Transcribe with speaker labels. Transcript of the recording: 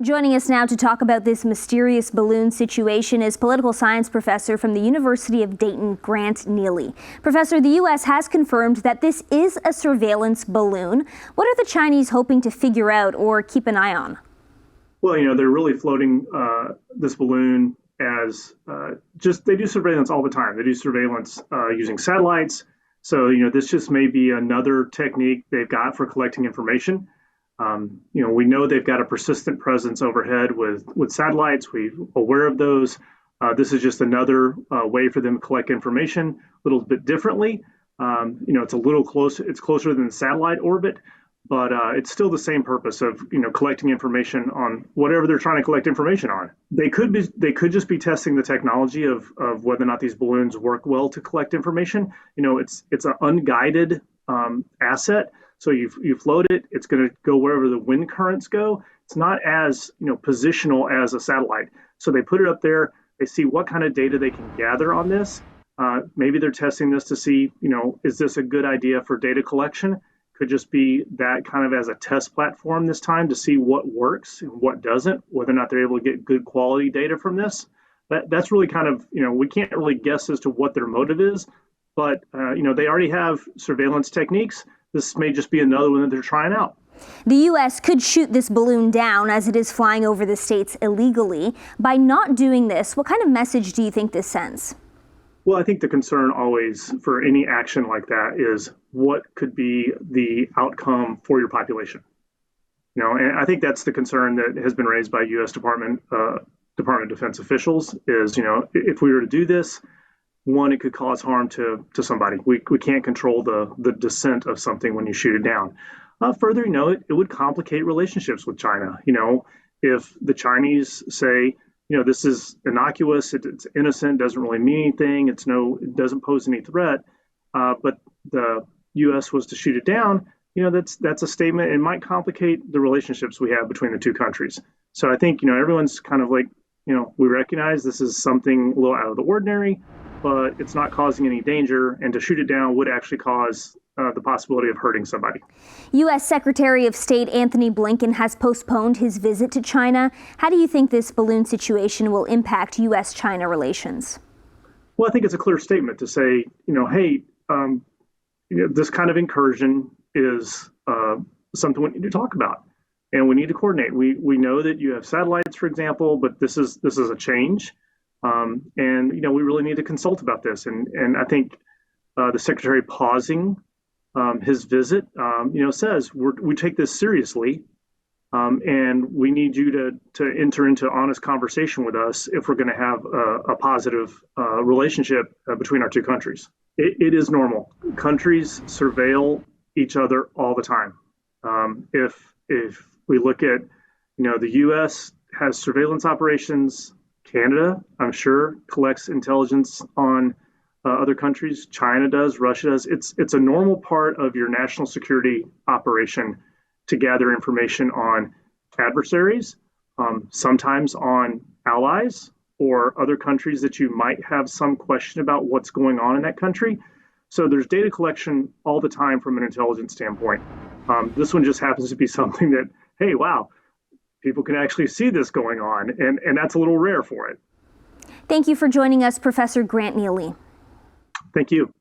Speaker 1: Joining us now to talk about this mysterious balloon situation is political science professor from the University of Dayton, Grant Neely. Professor, the U.S. has confirmed that this is a surveillance balloon. What are the Chinese hoping to figure out or keep an eye on?
Speaker 2: Well, they're really floating this balloon as they do surveillance all the time. They do surveillance using satellites. So, this just may be another technique they've got for collecting information. We know they've got a persistent presence overhead with satellites. We're aware of those. This is just another way for them to collect information a little bit differently. It's a little closer. It's closer than the satellite orbit, but it's still the same purpose of collecting information on whatever they're trying to collect information on. They could just be testing the technology of whether or not these balloons work well to collect information. It's an unguided asset. So you float it, it's going to go wherever the wind currents go. It's not as positional as a satellite. So they put it up there. They see what kind of data they can gather on this. Maybe they're testing this to see, is this a good idea for data collection? Could just be that kind of as a test platform this time to see what works and what doesn't, whether or not they're able to get good quality data from this. That's really kind of, we can't really guess as to what their motive is, but, they already have surveillance techniques. This may just be another one that they're trying out.
Speaker 1: The U.S. could shoot this balloon down as it is flying over the states illegally. By not doing this, what kind of message do you think this sends?
Speaker 2: Well, I think the concern always for any action like that is what could be the outcome for your population. And I think that's the concern that has been raised by U.S. Department of Defense officials is, if we were to do this, one, it could cause harm to somebody. We can't control the descent of something when you shoot it down. Further, it would complicate relationships with China. If the Chinese say, this is innocuous, it's innocent, doesn't really mean anything, it doesn't pose any threat, but the U.S. was to shoot it down, that's a statement. It might complicate the relationships we have between the two countries. So I think, everyone's kind of like, we recognize this is something a little out of the ordinary, but it's not causing any danger, and to shoot it down would actually cause the possibility of hurting somebody.
Speaker 1: U.S. Secretary of State Anthony Blinken has postponed his visit to China. How do you think this balloon situation will impact U.S.-China relations?
Speaker 2: Well, I think it's a clear statement to say, hey, this kind of incursion is something we need to talk about, and we need to coordinate. We know that you have satellites, for example, but this is a change. And we really need to consult about this. And I think the secretary pausing his visit, says we take this seriously, and we need you to enter into honest conversation with us if we're going to have a positive relationship between our two countries. It is normal. Countries surveil each other all the time. If we look at, the U.S. has surveillance operations. Canada, I'm sure, collects intelligence on other countries. China does, Russia does. It's a normal part of your national security operation to gather information on adversaries, sometimes on allies or other countries that you might have some question about what's going on in that country. So there's data collection all the time from an intelligence standpoint. This one just happens to be something that, hey, wow, people can actually see this going on, and that's a little rare for it.
Speaker 1: Thank you for joining us, Professor Grant Neely.
Speaker 2: Thank you.